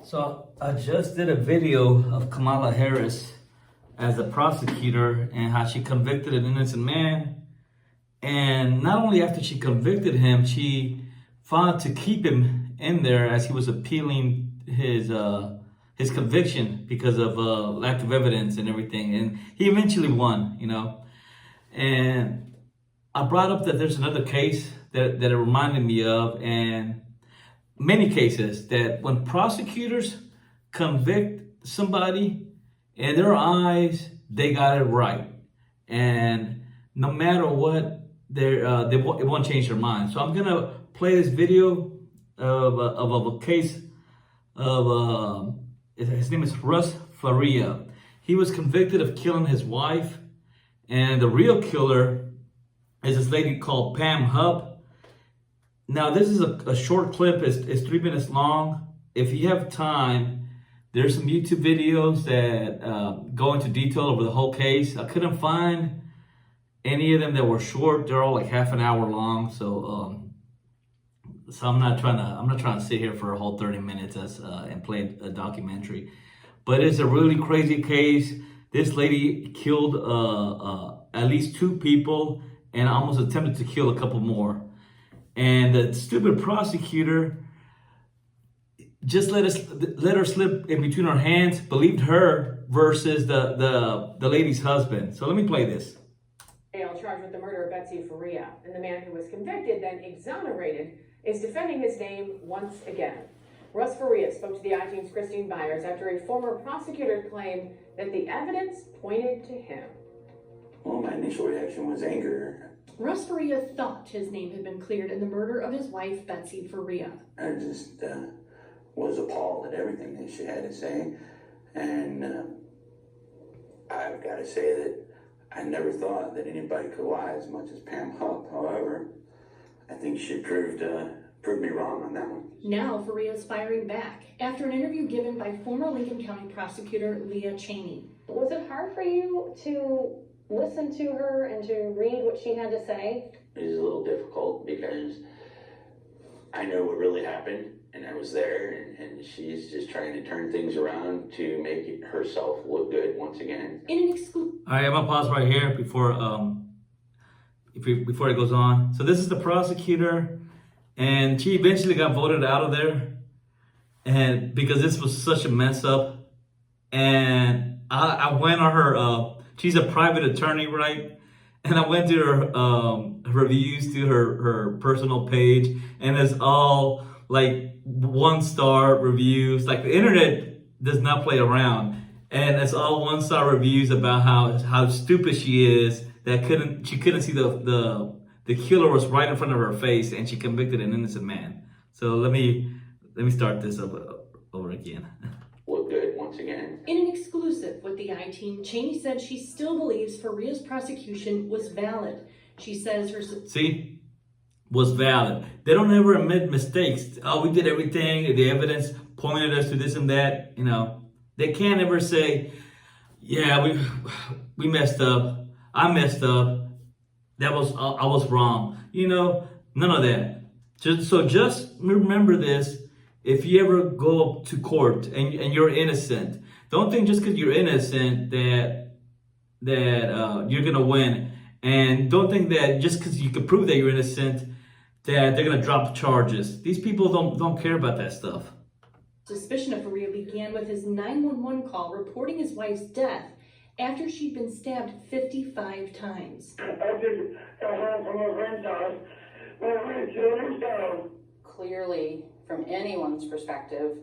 So I just did a video of Kamala Harris as a prosecutor and how she convicted an innocent man. And not only after she convicted him, she fought to keep him in there as he was appealing his conviction because of lack of evidence and everything. And he eventually won. And I brought up that there's another case that it reminded me of, and many cases that when prosecutors convict somebody, in their eyes, they got it right. And no matter what, it won't change their mind. So I'm going to play this video of a case of, his name is Russ Faria. He was convicted of killing his wife. And the real killer is this lady called Pam Hupp. Now, this is a short clip. It's 3 minutes long. If you have time, there's some YouTube videos that go into detail over the whole case. I couldn't find any of them that were short. They're all like half an hour long. So I'm not trying to sit here for a whole 30 minutes and play a documentary. But it's a really crazy case. This lady killed at least 2 people and almost attempted to kill a couple more. And the stupid prosecutor just let her slip in between her hands, believed her versus the lady's husband. So let me play this. Charged with the murder of Betsy Faria, and the man who was convicted, then exonerated, is defending his name once again. Russ Faria spoke to the I-Team's Christine Byers after a former prosecutor claimed that the evidence pointed to him. Well, my initial reaction was anger. Russ Faria thought his name had been cleared in the murder of his wife, Betsy Faria. I just was appalled at everything that she had to say. And I've got to say that I never thought that anybody could lie as much as Pam Hupp. However, I think she proved me wrong on that one. Now Faria's firing back after an interview given by former Lincoln County prosecutor Leah Cheney. Was it hard for you to listen to her and to read what she had to say? It was a little difficult because I know what really happened and I was there, and she's just trying to turn things around to make herself look good once again. In an exclusive. All right, I'm gonna pause right here before it goes on. So this is the prosecutor, and she eventually got voted out of there, and because this was such a mess up. And I went on her. She's a private attorney, right? And I went to her reviews to her personal page, and it's all like 1-star reviews. Like, the internet does not play around, and it's all 1-star reviews about how stupid she is, that she couldn't see the killer was right in front of her face, and she convicted an innocent man. So let me start this over again. Look good once again. In an exclusive with the I-Team, Cheney said she still believes Faria's prosecution was valid. She says her... See? Was valid. They don't ever admit mistakes. Oh, we did everything. The evidence pointed us to this and that. They can't ever say, yeah, we messed up. I messed up. I was wrong. None of that. Just remember this. If you ever go to court and you're innocent, don't think just because you're innocent that you're gonna win, and don't think that just because you can prove that you're innocent that they're gonna drop charges. These people don't care about that stuff. Suspicion of Faria began with his 911 call reporting his wife's death after she'd been stabbed 55 times. I just got home from a friend's house. My friend killed herself. Clearly, from anyone's perspective,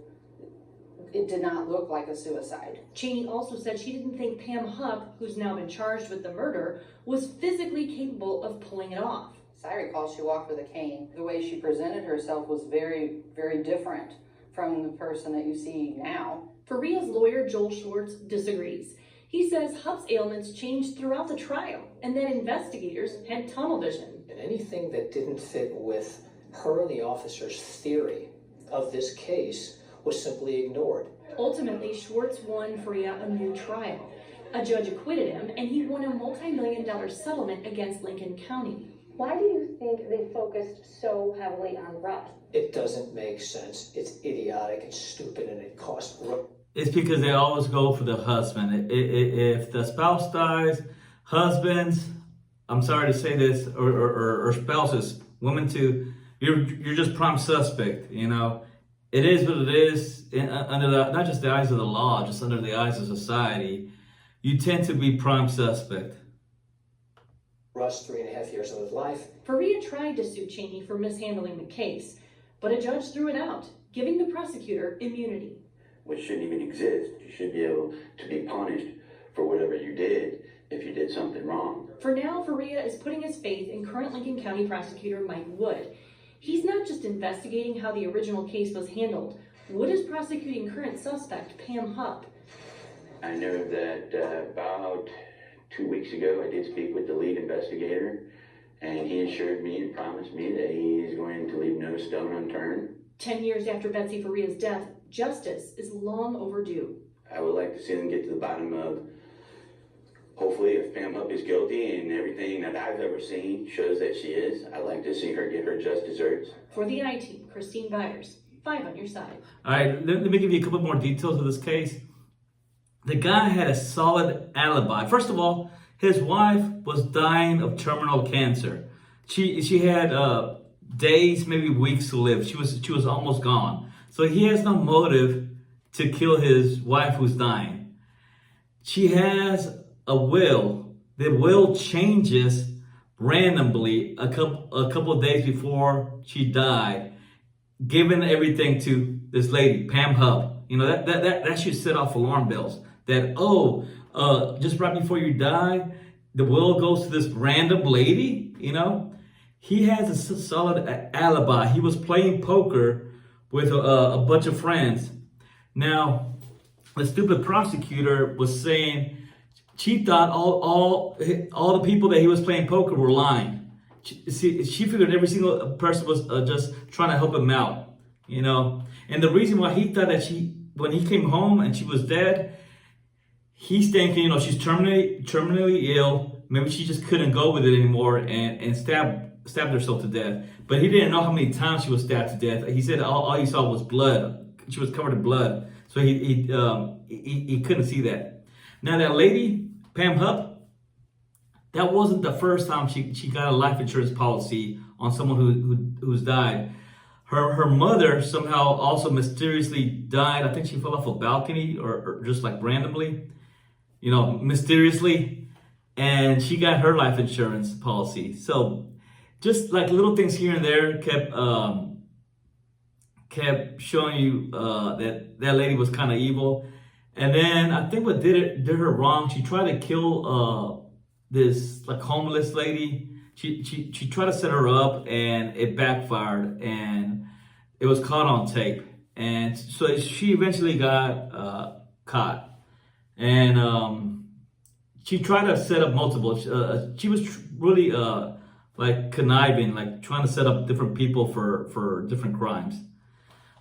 it did not look like a suicide. Cheney also said she didn't think Pam Hupp, who's now been charged with the murder, was physically capable of pulling it off. As I recall, she walked with a cane. The way she presented herself was very, very different from the person that you see now. Faria's lawyer, Joel Schwartz, disagrees. He says Hupp's ailments changed throughout the trial, and that investigators had tunnel vision. And anything that didn't fit with her and the officer's theory of this case was simply ignored. Ultimately, Schwartz won Faria a new trial. A judge acquitted him, and he won a multi-million-dollar settlement against Lincoln County. Why do you think they focused so heavily on Russ? It doesn't make sense. It's idiotic, it's stupid, and it costs. It's because they always go for the husband. If the spouse dies, husbands, I'm sorry to say this, or spouses, women too, you're just prime suspect, you know. It is what it is, under not just the eyes of the law, just under the eyes of society. You tend to be prime suspect. Russ 3.5 years of his life. Faria tried to sue Cheney for mishandling the case, but a judge threw it out, giving the prosecutor immunity. Which shouldn't even exist. You should be able to be punished for whatever you did if you did something wrong. For now, Faria is putting his faith in current Lincoln County Prosecutor Mike Wood. He's not just investigating how the original case was handled. Wood is prosecuting current suspect Pam Hupp. I know that about 2 weeks ago, I did speak with the lead investigator, and he assured me and promised me that he's going to leave no stone unturned. 10 years after Betsy Faria's death, justice is long overdue. I would like to see them get to the bottom of, hopefully, if Pam Hupp is guilty and everything that I've ever seen shows that she is, I'd like to see her get her just desserts. For the I-Team, Christine Byers, 5 on your side. All right, let me give you a couple more details of this case. The guy had a solid alibi. First of all, his wife was dying of terminal cancer. She had days, maybe weeks to live. She was almost gone. So he has no motive to kill his wife who's dying. She has a will. The will changes randomly a couple of days before she died, giving everything to this lady, Pam Hupp. You know, that should set off alarm bells. That, just right before you die, the will goes to this random lady, you know. He has a solid alibi. He was playing poker with a bunch of friends. Now, the stupid prosecutor was saying she thought all the people that he was playing poker were lying. She figured every single person was just trying to help him out, you know. And the reason why he thought that when he came home and she was dead, he's thinking, you know, she's terminally ill. Maybe she just couldn't go with it anymore and stabbed herself to death. But he didn't know how many times she was stabbed to death. He said all he saw was blood. She was covered in blood. So he couldn't see that. Now that lady, Pam Hupp, that wasn't the first time she got a life insurance policy on someone who's died. Her mother somehow also mysteriously died. I think she fell off a balcony or just like randomly, you know, mysteriously. And she got her life insurance policy. So just like little things here and there kept showing you that lady was kind of evil. And then I think what did her wrong, she tried to kill this like homeless lady. She tried to set her up and it backfired and it was caught on tape. And so she eventually got caught. And she tried to set up multiple. She was really like conniving, like trying to set up different people for different crimes.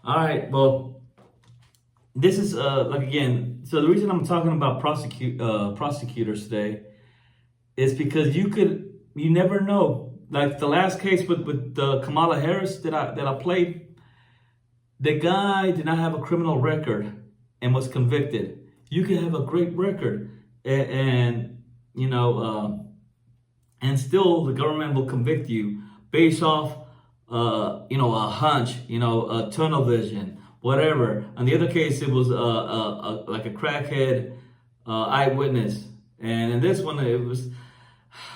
All right, well, this is like again. So the reason I'm talking about prosecutors today is because you never know. Like the last case with Kamala Harris that I played, the guy did not have a criminal record and was convicted. You can have a great record and you know, and still the government will convict you based off, you know, a hunch, you know, a tunnel vision, whatever. On the other case, it was like a crackhead eyewitness, and in this one, it was,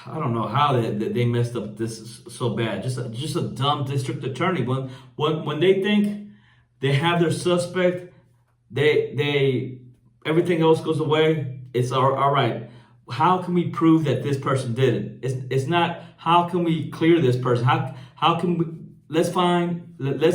I don't know how they messed up this so bad. Just a dumb district attorney. When they think they have their suspect, they everything else goes away. It's all right. How can we prove that this person did it? It's not how can we clear this person. How can we let's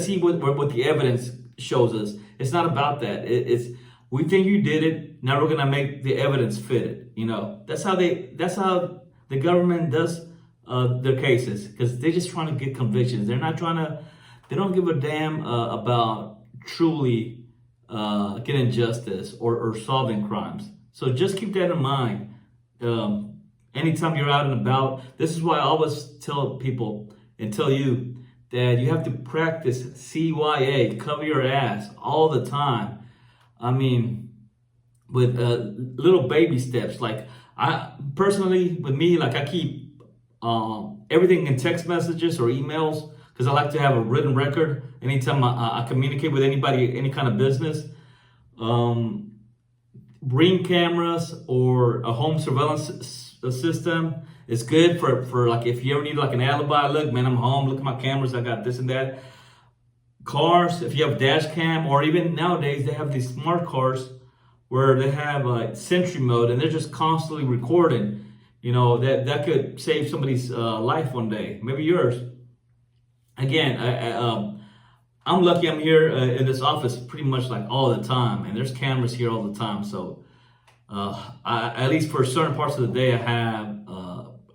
see what the evidence shows us. It's not about that. It's we think you did it. Now we're gonna make the evidence fit it. You know, that's how the government does their cases, because they're just trying to get convictions. They don't give a damn about truly getting justice or solving crimes. So just keep that in mind. anytime you're out and about. This is why I always tell people and tell you that you have to practice CYA, cover your ass, all the time. I mean, with little baby steps. Like I personally, with me, like I keep everything in text messages or emails because I like to have a written record anytime I communicate with anybody, any kind of business. Ring cameras or a home surveillance system is good for like if you ever need like an alibi. Look, man, I'm home. Look at my cameras. I got this and that. Cars, if you have dash cam, or even nowadays they have these smart cars where they have a Sentry mode and they're just constantly recording. You know, that could save somebody's life one day, maybe yours. Again, I'm lucky I'm here in this office pretty much like all the time, and there's cameras here all the time. So at least for certain parts of the day, I have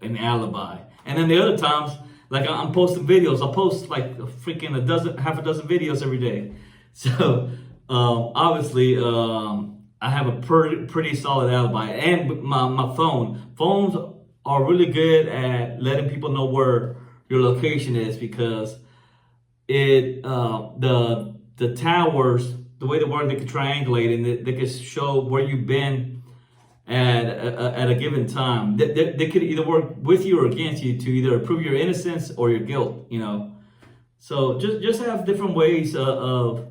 an alibi. And then the other times, like I'm posting videos, I'll post like half a dozen videos every day. So obviously I have a pretty solid alibi. And my phones are really good at letting people know where your location is, because it the towers, the way they work, they can triangulate and they can show where you've been at a given time. They could either work with you or against you to either prove your innocence or your guilt, you know. So just have different ways of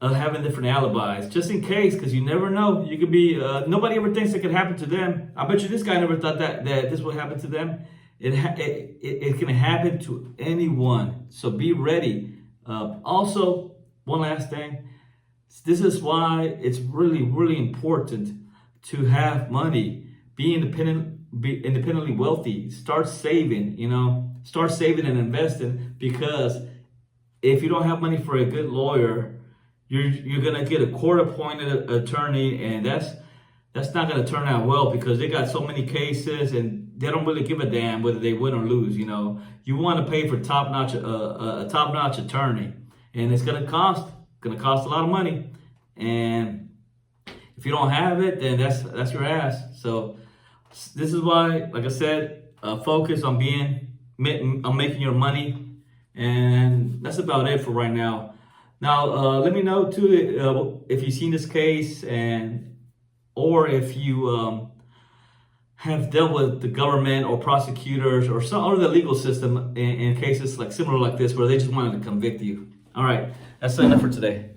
having different alibis, just in case, because you never know. You could be nobody ever thinks it could happen to them. I bet you this guy never thought that this would happen to them. It can happen to anyone, so be ready. Also, one last thing, this is why it's really, really important to have money, be independently wealthy, start saving, start saving and investing, because if you don't have money for a good lawyer, you're gonna get a court-appointed attorney, and that's not gonna turn out well, because they got so many cases and they don't really give a damn whether they win or lose. You want to pay for a top-notch attorney, and it's gonna cost a lot of money. And if you don't have it, then that's your ass. So this is why, like I said, focus on making your money, and that's about it for right now. Now, let me know too if you've seen this case, or if you have dealt with the government or prosecutors or the legal system in cases like similar like this, where they just wanted to convict you. All right, that's enough for today.